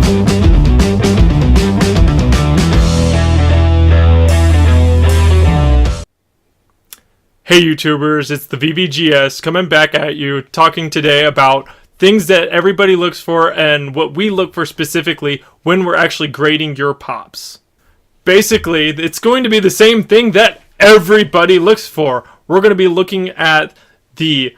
Hey YouTubers, it's the VVGS coming back at you, talking today about things that everybody looks for and what we look for specifically when we're actually grading your pops. Basically, it's going to be the same thing that everybody looks for. We're going to be looking at the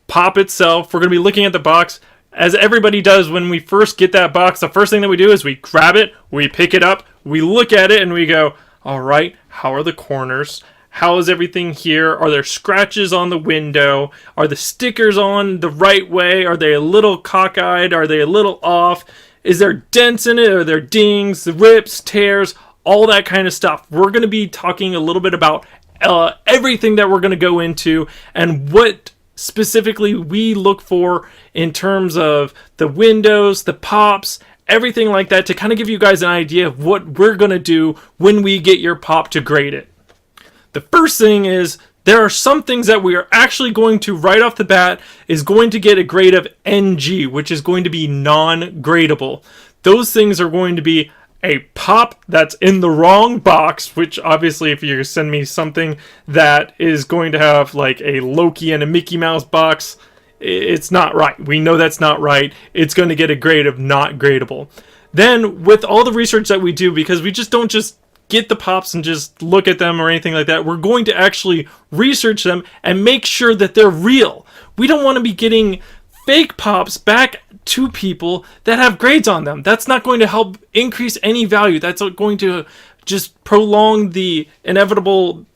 pop itself. We're going to be looking at the box as everybody does when we first get that box. The first thing that we do is we grab it, we pick it up, we look at it, and we go, all right, how are the corners? How is everything here? Are there scratches on the window? Are the stickers on the right way? Are they a little cockeyed? Are they a little off? Is there dents in it? Are there dings, the rips, tears, all that kind of stuff? We're going to be talking a little bit about everything that we're going to go into and what specifically we look for in terms of the windows, the pops, everything like that, to kind of give you guys an idea of what we're going to do when we get your pop to grade it. The first thing is there are some things that we are actually going to, right off the bat, is going to get a grade of NG, which is going to be non-gradable. Those things are going to be a pop that's in the wrong box, which obviously if you send me something that is going to have like a Loki and a Mickey Mouse box, it's not right. We know that's not right. It's going to get a grade of not gradable. Then with all the research that we do, because we just don't just get the pops and just look at them or anything like that, we're going to actually research them and make sure that they're real. We don't want to be getting fake pops back to people that have grades on them. That's not going to help increase any value. That's going to just prolong the inevitable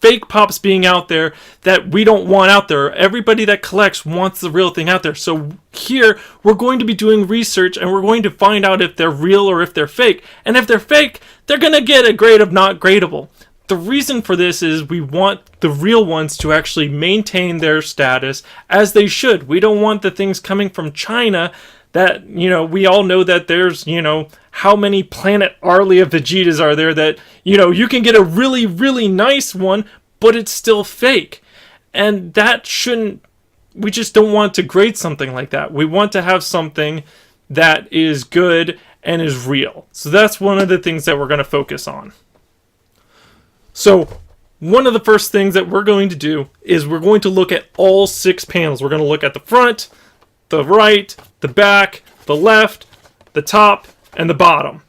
fake pops being out there that we don't want out there. Everybody that collects wants the real thing out there. So here we're going to be doing research and we're going to find out if they're real or if they're fake. And if they're fake, they're going to get a grade of not gradable. The reason for this is we want the real ones to actually maintain their status as they should. We don't want the things coming from China that, we all know that there's, how many Planet Arley of Vegetas are there that, you can get a really, really nice one, but it's still fake. And that shouldn't, we just don't want to grade something like that. We want to have something that is good and is real. So that's one of the things that we're going to focus on. So one of the first things that we're going to do is we're going to look at all 6 panels. We're going to look at the front, the right, the back, the left, the top, and the bottom.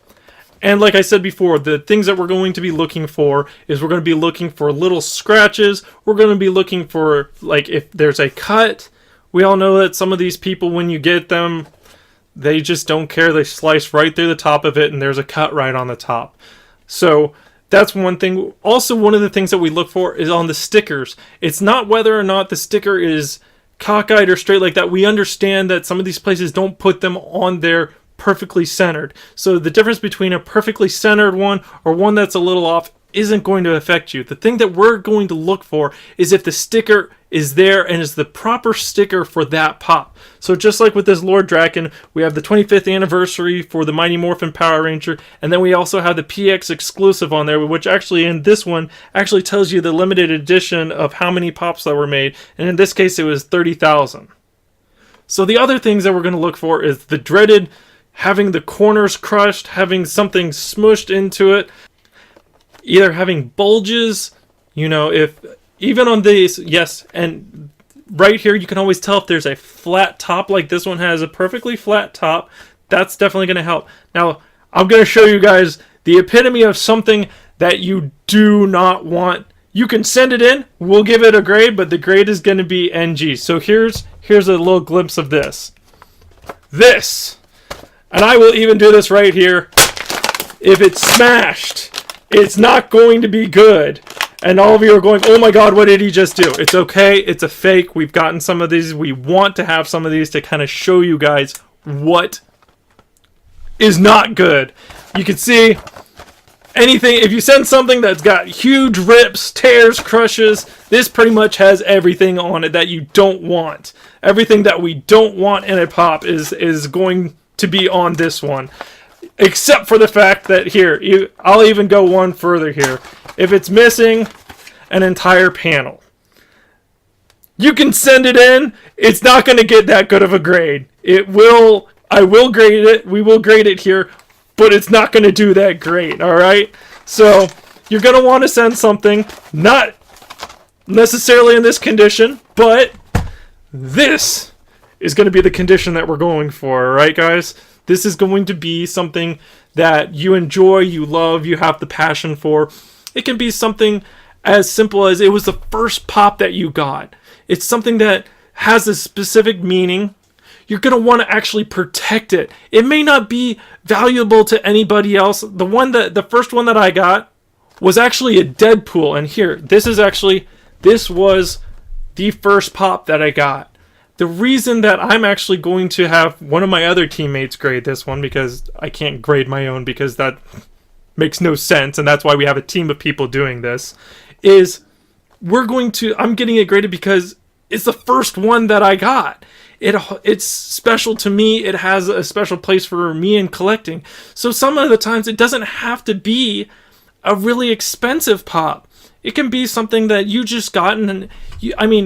And like I said before, the things that we're going to be looking for is we're going to be looking for little scratches. We're going to be looking for, like, if there's a cut. We all know that some of these people, when you get them, they just don't care. They slice right through the top of it and there's a cut right on the top. So that's one thing. Also, one of the things that we look for is on the stickers. It's not whether or not the sticker is cockeyed or straight like that. We understand that some of these places don't put them on there perfectly centered. So the difference between a perfectly centered one or one that's a little off isn't going to affect you. The thing that we're going to look for is if the sticker is there and is the proper sticker for that pop. So just like with this Lord Draken, we have the 25th anniversary for the Mighty Morphin Power Ranger, and then we also have the PX exclusive on there, which actually in this one actually tells you the limited edition of how many pops that were made, and in this case it was 30,000. So the other things that we're going to look for is the dreaded having the corners crushed, having something smushed into it, either having bulges, if even on these, yes, and right here you can always tell if there's a flat top, like this one has a perfectly flat top. That's definitely going to help. Now, I'm going to show you guys the epitome of something that you do not want. You can send it in, we'll give it a grade, but the grade is going to be NG. So here's a little glimpse of this. And I will even do this right here. If it's smashed, it's not going to be good. And all of you are going, oh my god, what did he just do? It's okay, it's a fake. We've gotten some of these. We want to have some of these to kind of show you guys what is not good. You can see anything, if you send something that's got huge rips, tears, crushes, this pretty much has everything on it that you don't want. Everything that we don't want in a pop is going to be on this one. Except for the fact that here, I'll even go one further here. If it's missing an entire panel, you can send it in. It's not going to get that good of a grade. It will I will grade it. We will grade it here, but it's not going to do that great, all right? So you're going to want to send something, not necessarily in this condition, but this is going to be the condition that we're going for, all right, guys? This is going to be something that you enjoy, you love, you have the passion for. It can be something as simple as it was the first pop that you got. It's something that has a specific meaning. You're going to want to actually protect it. It may not be valuable to anybody else. The first one that I got was actually a Deadpool. And here, this was the first pop that I got. The reason that I'm actually going to have one of my other teammates grade this one, because I can't grade my own because that makes no sense, and that's why we have a team of people doing this, is I'm getting it graded because it's the first one that I got. It's special to me. It has a special place for me in collecting. So some of the times it doesn't have to be a really expensive pop. It can be something that you just gotten, and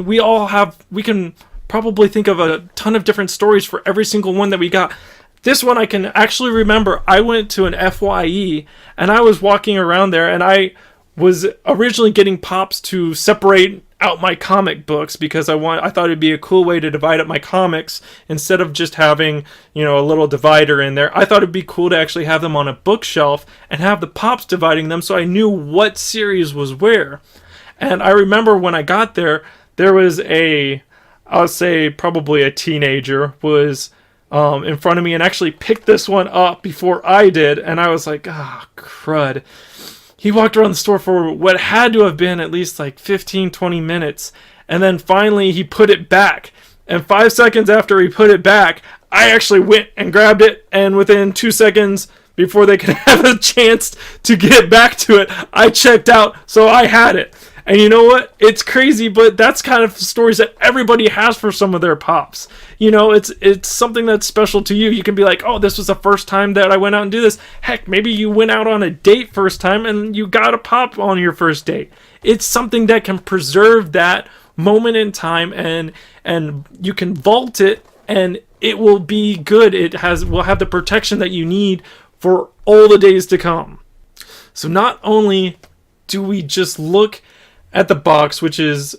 we can probably think of a ton of different stories for every single one that we got. This one I can actually remember. I went to an FYE and I was walking around there, and I was originally getting pops to separate out my comic books because I thought it'd be a cool way to divide up my comics instead of just having, a little divider in there. I thought it'd be cool to actually have them on a bookshelf and have the pops dividing them so I knew what series was where. And I remember when I got there was I'll say probably a teenager was in front of me and actually picked this one up before I did. And I was like, crud. He walked around the store for what had to have been at least like 15, 20 minutes. And then finally he put it back. And 5 seconds after he put it back, I actually went and grabbed it. And within 2 seconds, before they could have a chance to get back to it, I checked out. So I had it. And you know what? It's crazy, but that's kind of stories that everybody has for some of their pops. It's something that's special to you. You can be like, oh, this was the first time that I went out and do this. Heck, maybe you went out on a date first time and you got a pop on your first date. It's something that can preserve that moment in time, and you can vault it and it will be good. Will have the protection that you need for all the days to come. So not only do we just look at the box, which is,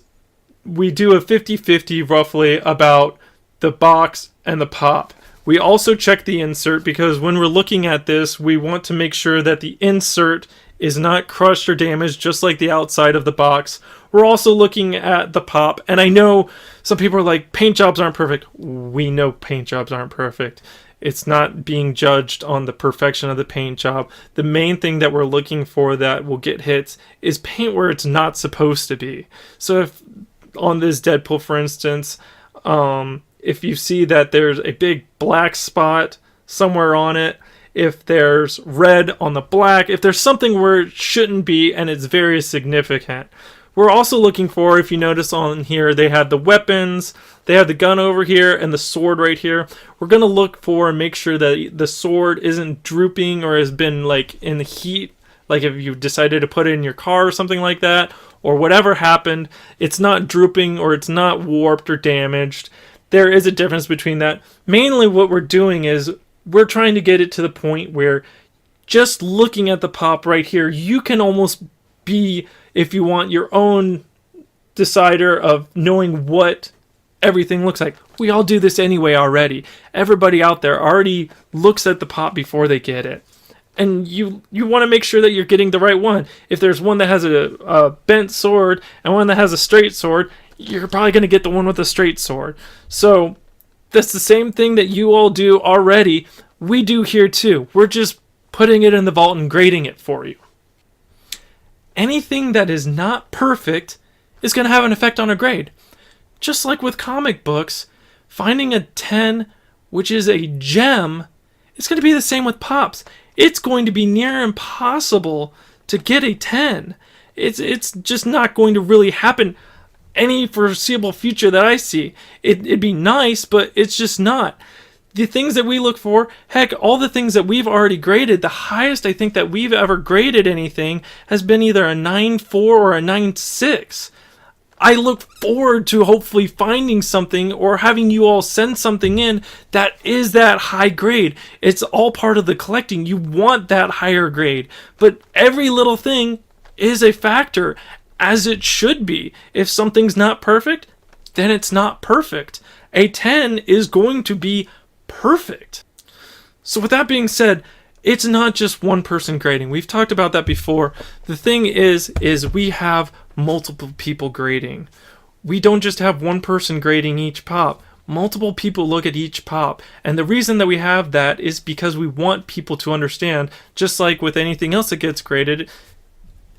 we do a 50-50 roughly about the box and the pop. We also check the insert because when we're looking at this, we want to make sure that the insert is not crushed or damaged, just like the outside of the box. We're also looking at the pop, and I know some people are like, paint jobs aren't perfect. We know paint jobs aren't perfect. It's not being judged on the perfection of the paint job. The main thing that we're looking for that will get hits is paint where it's not supposed to be. So if on this Deadpool, for instance, if you see that there's a big black spot somewhere on it, if there's red on the black, if there's something where it shouldn't be and it's very significant. We're also looking for, if you notice on here, they had the weapons, they have the gun over here, and the sword right here. We're going to look for and make sure that the sword isn't drooping or has been like in the heat, like if you decided to put it in your car or something like that, or whatever happened, it's not drooping or it's not warped or damaged. There is a difference between that. Mainly what we're doing is we're trying to get it to the point where just looking at the pop right here, you can almost be, if you want, your own decider of knowing what everything looks like. We all do this anyway already. Everybody out there already looks at the pop before they get it. And you want to make sure that you're getting the right one. If there's one that has a bent sword and one that has a straight sword, you're probably going to get the one with the straight sword. So that's the same thing that you all do already. We do here too. We're just putting it in the vault and grading it for you. Anything that is not perfect is going to have an effect on a grade. Just like with comic books, finding a 10, which is a gem, it's going to be the same with pops. It's going to be near impossible to get a 10. It's just not going to really happen any foreseeable future that I see. It'd be nice, but it's just not. The things that we look for, heck, all the things that we've already graded, the highest I think that we've ever graded anything has been either a 9.4 or a 9.6. I look forward to hopefully finding something or having you all send something in that is that high grade. It's all part of the collecting. You want that higher grade, but every little thing is a factor, as it should be. If something's not perfect, then it's not perfect. A 10 is going to be perfect. So with that being said, it's not just one person grading. We've talked about that before. The thing is we have multiple people grading. We don't just have one person grading each pop. Multiple people look at each pop. And the reason that we have that is because we want people to understand, just like with anything else that gets graded,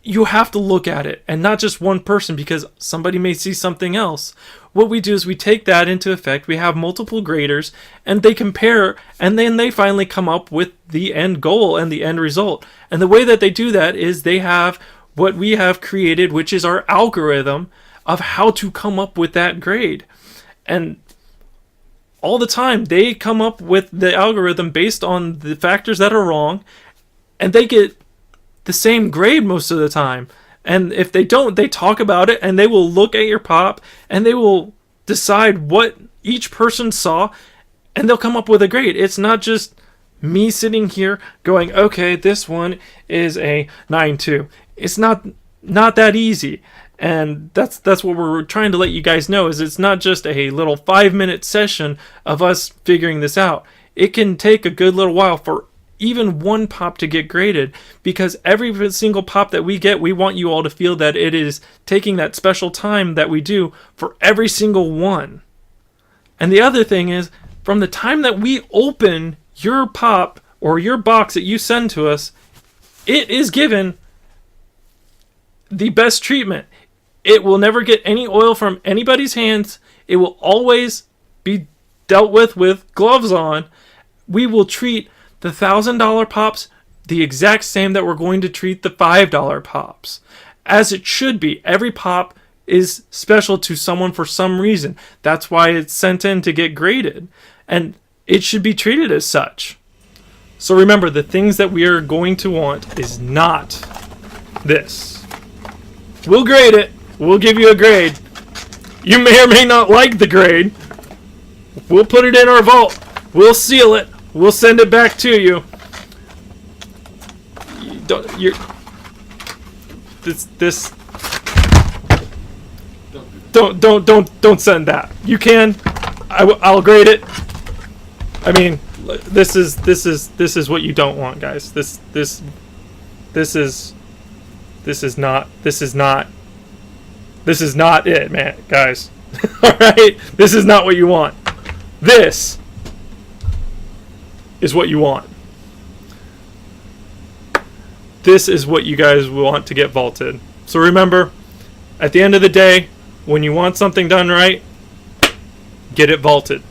you have to look at it, and not just one person, because somebody may see something else. What we do is we take that into effect. We have multiple graders, and they compare, and then they finally come up with the end goal and the end result. And the way that they do that is they have what we have created, which is our algorithm of how to come up with that grade. And all the time, they come up with the algorithm based on the factors that are wrong, and they get the same grade most of the time. And if they don't, they talk about it, and they will look at your pop, and they will decide what each person saw, and they'll come up with a grade. It's not just me sitting here going, okay, this one is a 9.2. It's not that easy. And that's what we're trying to let you guys know, is it's not just a little 5-minute session of us figuring this out. It can take a good little while for even one pop to get graded, because every single pop that we get, we want you all to feel that it is taking that special time that we do for every single one. And the other thing is, from the time that we open your pop or your box that you send to us, it is given the best treatment. It will never get any oil from anybody's hands. It will always be dealt with gloves on. We will treat the $1,000 pops the exact same that we're going to treat the $5 pops. As it should be. Every pop is special to someone for some reason. That's why it's sent in to get graded. And it should be treated as such. So remember, the things that we are going to want is not this. We'll grade it. We'll give you a grade. You may or may not like the grade. We'll put it in our vault. We'll seal it. We'll send it back to you. Don't send that. You can. I'll grade it. I mean, this is what you don't want, guys. This is not it, man, guys. All right, this is not what you want. This is what you want. This is what you guys want to get vaulted. So remember, at the end of the day, when you want something done right, get it vaulted.